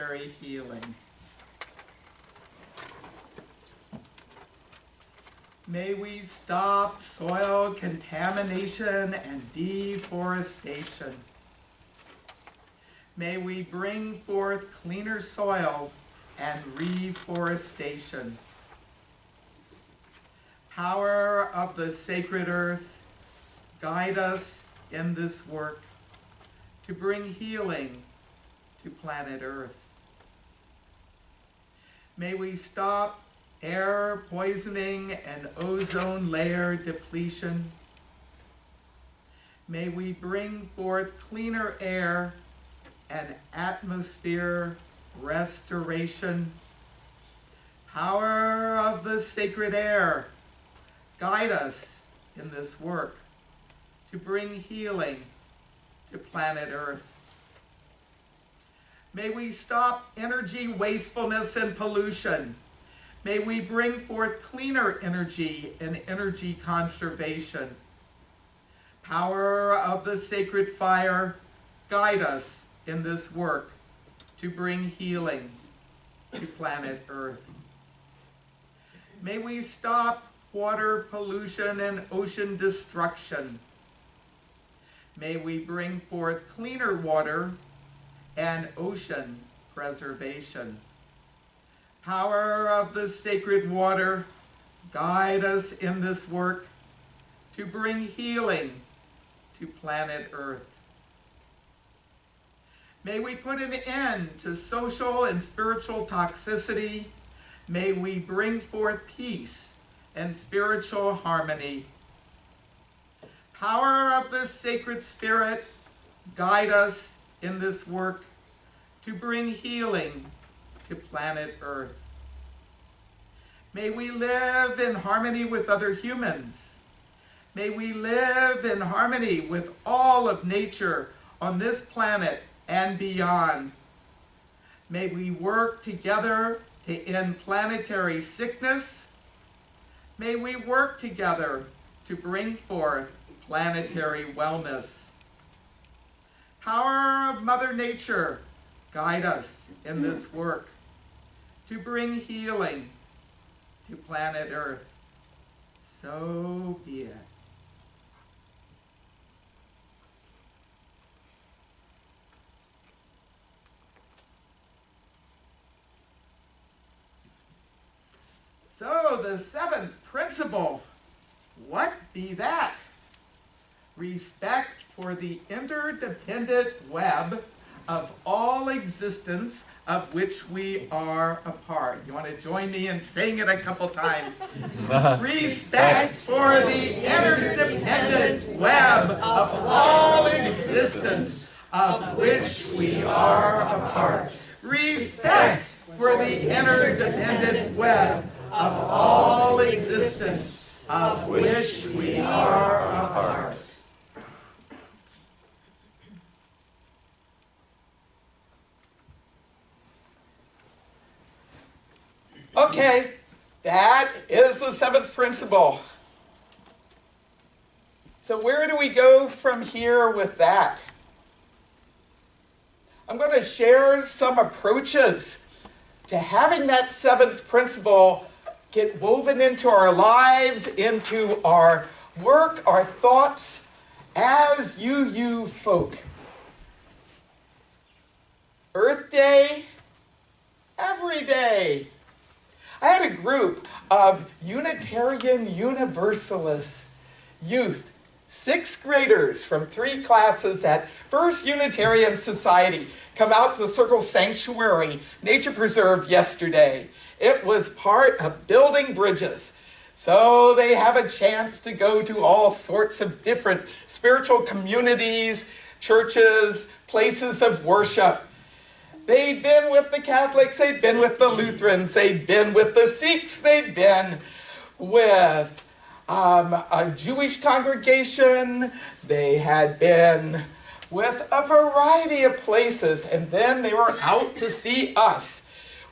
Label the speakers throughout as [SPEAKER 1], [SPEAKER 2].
[SPEAKER 1] planetary healing. May we stop soil contamination and deforestation. May we bring forth cleaner soil and reforestation. Power of the sacred earth, guide us in this work to bring healing to planet Earth. May we stop air poisoning and ozone layer depletion. May we bring forth cleaner air and atmosphere restoration. Power of the sacred air, guide us in this work to bring healing to planet Earth. May we stop energy wastefulness and pollution. May we bring forth cleaner energy and energy conservation. Power of the sacred fire, guide us in this work to bring healing to planet Earth. May we stop water pollution and ocean destruction. May we bring forth cleaner water and ocean preservation. Power of the sacred water, guide us in this work to bring healing to planet Earth. May we put an end to social and spiritual toxicity. May we bring forth peace and spiritual harmony. Power of the sacred spirit, guide us in this work to bring healing to planet Earth. May we live in harmony with other humans. May we live in harmony with all of nature on this planet and beyond. May we work together to end planetary sickness. May we work together to bring forth planetary wellness. Power of Mother Nature, guide us in this work to bring healing to planet Earth. So be it. So the seventh principle, what be that? Respect for the interdependent web of all existence of which we are a part. You want to join me in saying it a couple times? Respect for the interdependent web of all existence of which we are a part. Respect for the interdependent web of all existence of which we are a part. Okay, that is the seventh principle. So where do we go from here with that? I'm going to share some approaches to having that seventh principle get woven into our lives, into our work, our thoughts, as you folk. Earth Day, every day. I had a group of Unitarian Universalist youth, 6th graders from 3 classes at First Unitarian Society, come out to Circle Sanctuary Nature Preserve yesterday. It was part of building bridges. So they have a chance to go to all sorts of different spiritual communities, churches, places of worship. They'd been with the Catholics, they'd been with the Lutherans, they'd been with the Sikhs, they'd been with a Jewish congregation, they had been with a variety of places, and then they were out to see us.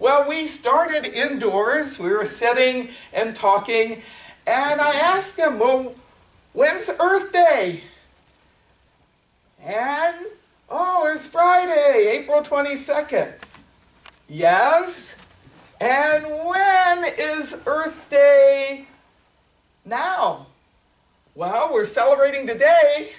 [SPEAKER 1] Well, we started indoors, we were sitting and talking, and I asked them, well, when's Earth Day? And, oh, it's Friday, April 22nd. Yes. And when is Earth Day now? Well, we're celebrating today.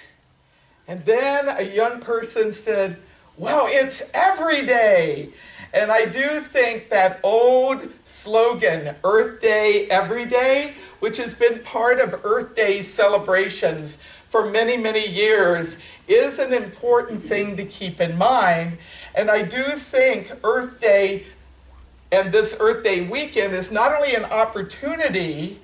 [SPEAKER 1] And then a young person said, well, it's every day. And I do think that old slogan, Earth Day, every day, which has been part of Earth Day celebrations for many, many years, is an important thing to keep in mind. And I do think Earth Day and this Earth Day weekend is not only an opportunity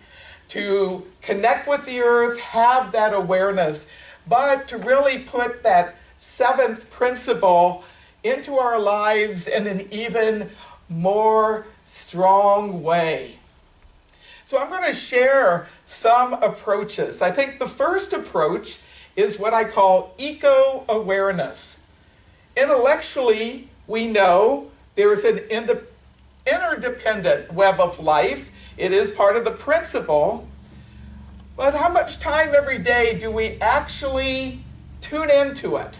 [SPEAKER 1] to connect with the earth, have that awareness, but to really put that seventh principle into our lives in an even more strong way. So I'm going to share some approaches. I think the first approach is what I call eco-awareness. Intellectually, we know there's an interdependent web of life. It is part of the principle. But how much time every day do we actually tune into it?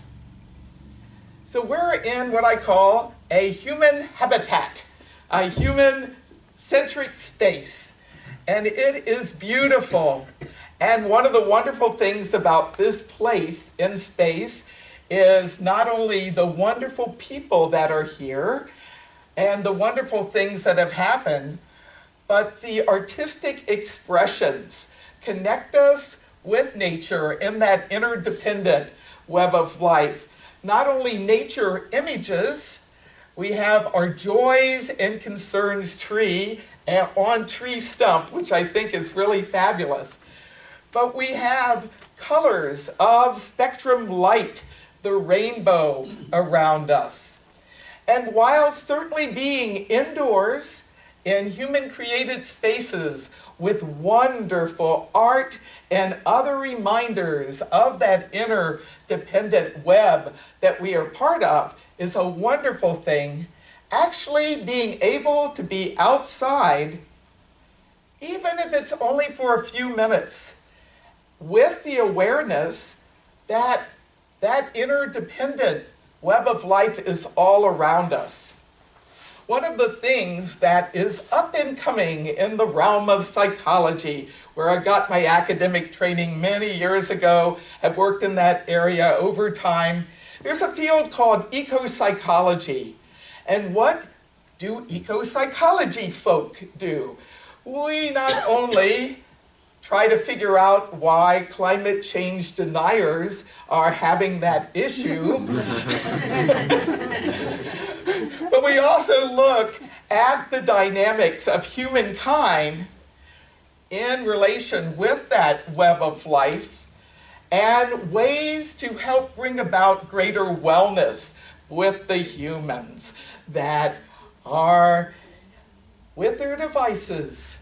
[SPEAKER 1] So we're in what I call a human habitat, a human-centric space. And it is beautiful. And one of the wonderful things about this place in space is not only the wonderful people that are here and the wonderful things that have happened, but the artistic expressions connect us with nature in that interdependent web of life. Not only nature images, we have our joys and concerns tree on tree stump, which I think is really fabulous. But we have colors of spectrum light, the rainbow around us. And while certainly being indoors in human-created spaces with wonderful art and other reminders of that interdependent web that we are part of is a wonderful thing. Actually being able to be outside, even if it's only for a few minutes, with the awareness that that interdependent web of life is all around us. One of the things that is up and coming in the realm of psychology, where I got my academic training many years ago, have worked in that area over time, there's a field called eco-psychology. And what do eco-psychology folk do? We not only try to figure out why climate change deniers are having that issue, but we also look at the dynamics of humankind in relation with that web of life and ways to help bring about greater wellness with the humans that are with their devices,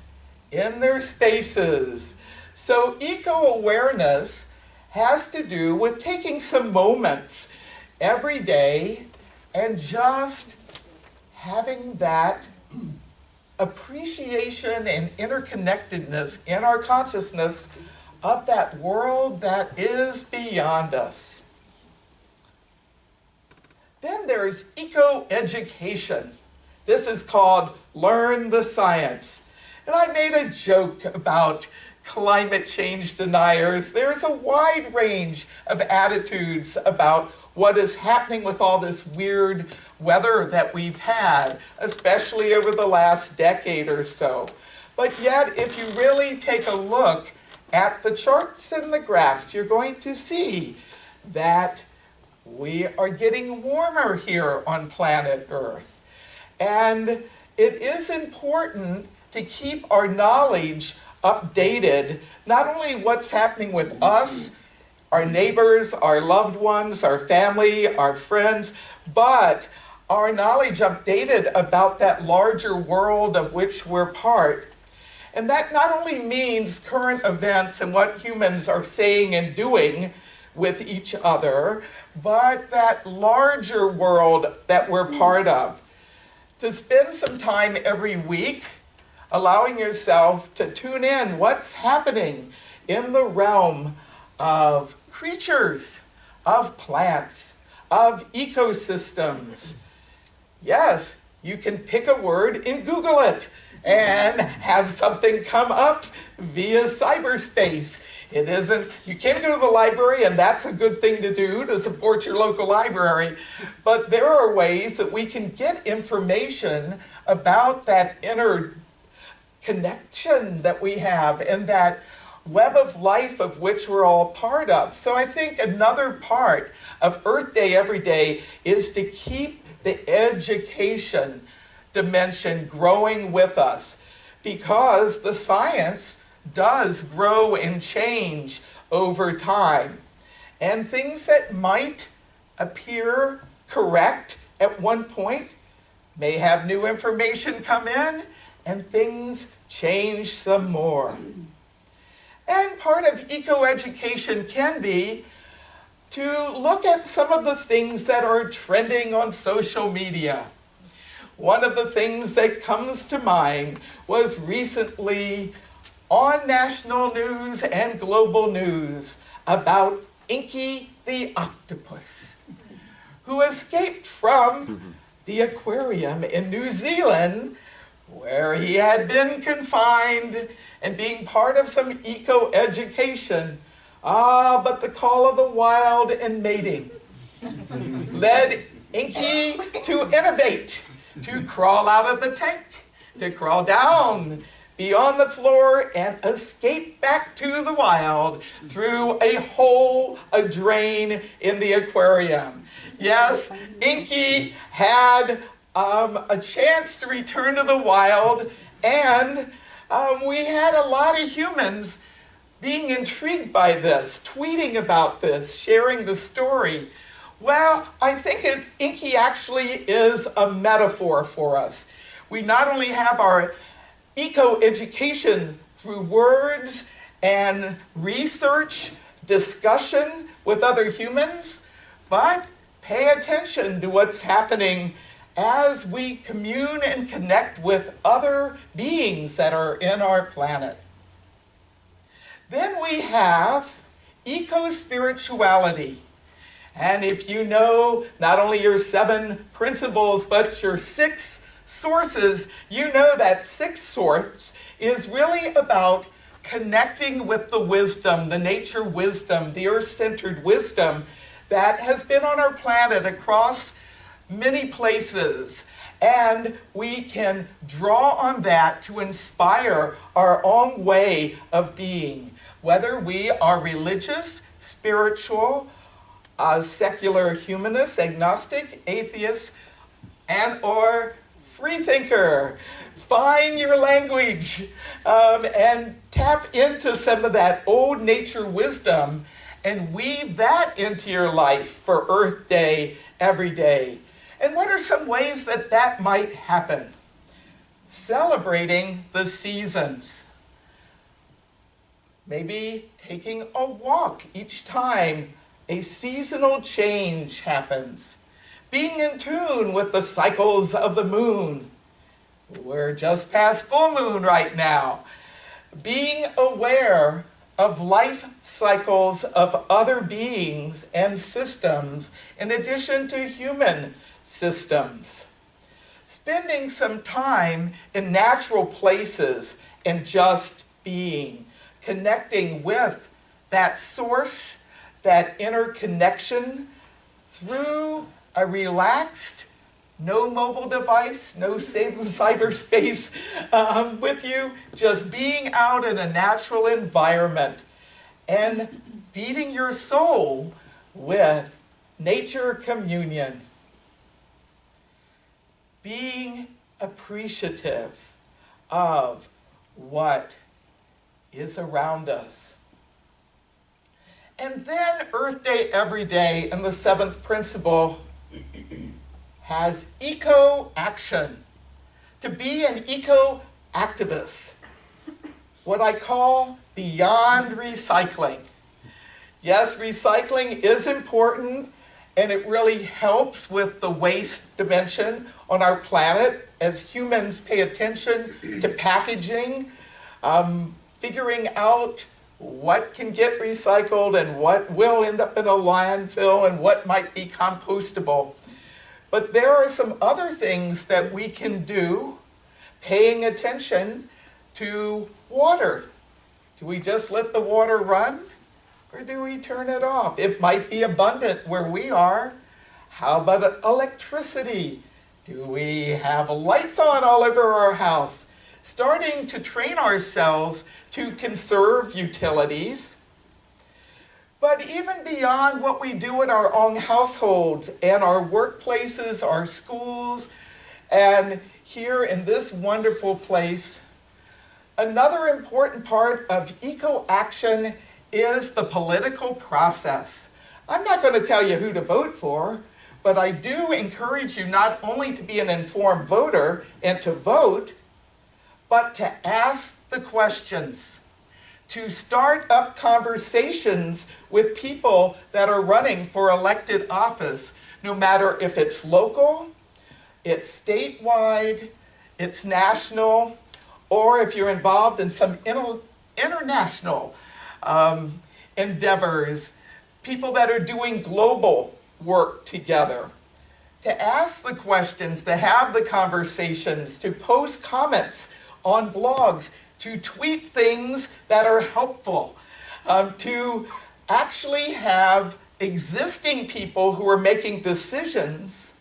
[SPEAKER 1] in their spaces. So eco-awareness has to do with taking some moments every day and just having that appreciation and interconnectedness in our consciousness of that world that is beyond us. Then there's eco-education. This is called Learn the Science. And I made a joke about climate change deniers. There's a wide range of attitudes about what is happening with all this weird weather that we've had, especially over the last decade or so. But yet, if you really take a look at the charts and the graphs, you're going to see that we are getting warmer here on planet Earth. And it is important to keep our knowledge updated, not only what's happening with us, our neighbors, our loved ones, our family, our friends, but our knowledge updated about that larger world of which we're part. And that not only means current events and what humans are saying and doing with each other, but that larger world that we're part of. To spend some time every week allowing yourself to tune in what's happening in the realm of creatures, of plants, of ecosystems. Yes, You can pick a word and Google it and have something come up via cyberspace. It isn't, you can go to the library, and that's a good thing to do to support your local library, but there are ways that we can get information about that inner connection that we have and that web of life of which we're all part of. So I think another part of Earth Day Every Day is to keep the education dimension growing with us, because the science does grow and change over time. And things that might appear correct at one point may have new information come in and things change some more. And part of eco-education can be to look at some of the things that are trending on social media. One of the things that comes to mind was recently on national news and global news about Inky the octopus, who escaped from the aquarium in New Zealand, where he had been confined and being part of some eco-education. But the call of the wild and mating led Inky to innovate, to crawl out of the tank, to crawl down beyond the floor and escape back to the wild through a hole, a drain in the aquarium. Yes, Inky had a chance to return to the wild, and we had a lot of humans being intrigued by this, tweeting about this, sharing the story. Well, I think Inky actually is a metaphor for us. We not only have our eco-education through words and research, discussion with other humans, but pay attention to what's happening as we commune and connect with other beings that are in our planet. Then we have eco-spirituality. And if you know not only your 7 principles, but your 6 sources, you know that 6th source is really about connecting with the wisdom, the nature wisdom, the earth-centered wisdom that has been on our planet across many places. And we can draw on that to inspire our own way of being, whether we are religious, spiritual, secular humanist, agnostic, atheist, and or free thinker. Find your language and tap into some of that old nature wisdom and weave that into your life for Earth Day every day. And what are some ways that that might happen? Celebrating the seasons. Maybe taking a walk each time a seasonal change happens. Being in tune with the cycles of the moon. We're just past full moon right now. Being aware of life cycles of other beings and systems in addition to human systems. Spending some time in natural places and just being, connecting with that source, that inner connection through a relaxed, no mobile device, no cyberspace with you, just being out in a natural environment and feeding your soul with nature communion. Being appreciative of what is around us. And then Earth Day Every Day and the 7th principle has eco-action. To be an eco-activist. What I call beyond recycling. Yes, recycling is important, and it really helps with the waste dimension on our planet as humans pay attention to packaging, figuring out what can get recycled and what will end up in a landfill and what might be compostable. But there are some other things that we can do paying attention to water. Do we just let the water run, or do we turn it off? It might be abundant where we are. How about electricity? Do we have lights on all over our house? Starting to train ourselves to conserve utilities. But even beyond what we do in our own households and our workplaces, our schools, and here in this wonderful place, another important part of eco-action is the political process. I'm not going to tell you who to vote for, but I do encourage you not only to be an informed voter and to vote, but to ask the questions, to start up conversations with people that are running for elected office, no matter if it's local, it's statewide, it's national, or if you're involved in some international endeavors, people that are doing global work together. To ask the questions, to have the conversations, to post comments on blogs, to tweet things that are helpful, to actually have existing people who are making decisions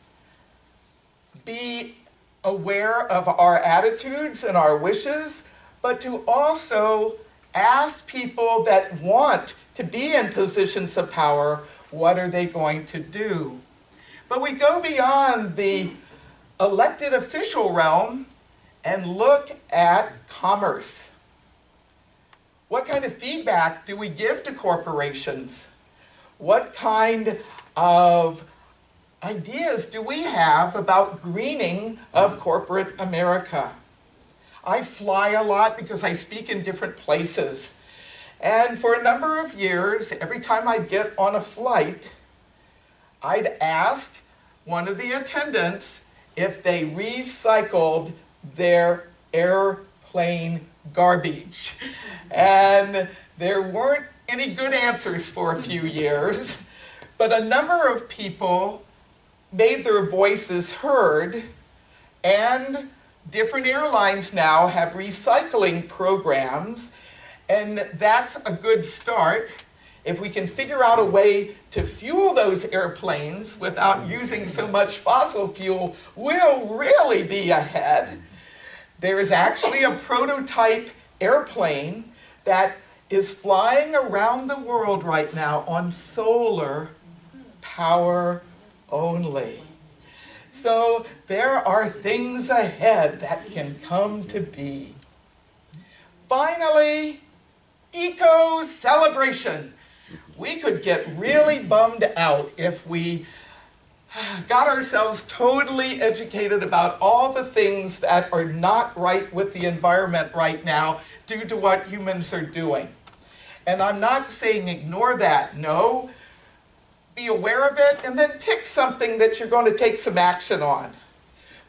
[SPEAKER 1] be aware of our attitudes and our wishes, but to also ask people that want to be in positions of power, what are they going to do? But we go beyond the elected official realm and look at commerce. What kind of feedback do we give to corporations? What kind of ideas do we have about greening of corporate America? I fly a lot because I speak in different places. And for a number of years, every time I'd get on a flight, I'd ask one of the attendants if they recycled their airplane garbage. And there weren't any good answers for a few years, but a number of people made their voices heard, and different airlines now have recycling programs, and that's a good start. If we can figure out a way to fuel those airplanes without using so much fossil fuel, we'll really be ahead. There is actually a prototype airplane that is flying around the world right now on solar power only. So there are things ahead that can come to be. Finally, eco-celebration. We could get really bummed out if we got ourselves totally educated about all the things that are not right with the environment right now due to what humans are doing. And I'm not saying ignore that, no. Be aware of it and then pick something that you're going to take some action on.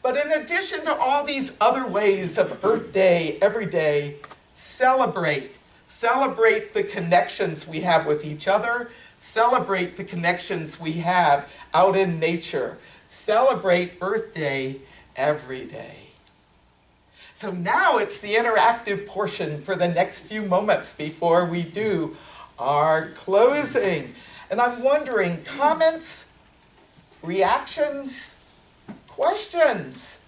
[SPEAKER 1] But in addition to all these other ways of Earth Day, every day, celebrate. Celebrate the connections we have with each other. Celebrate the connections we have out in nature. Celebrate Earth Day every day. So now it's the interactive portion for the next few moments before we do our closing. And I'm wondering, comments, reactions, questions?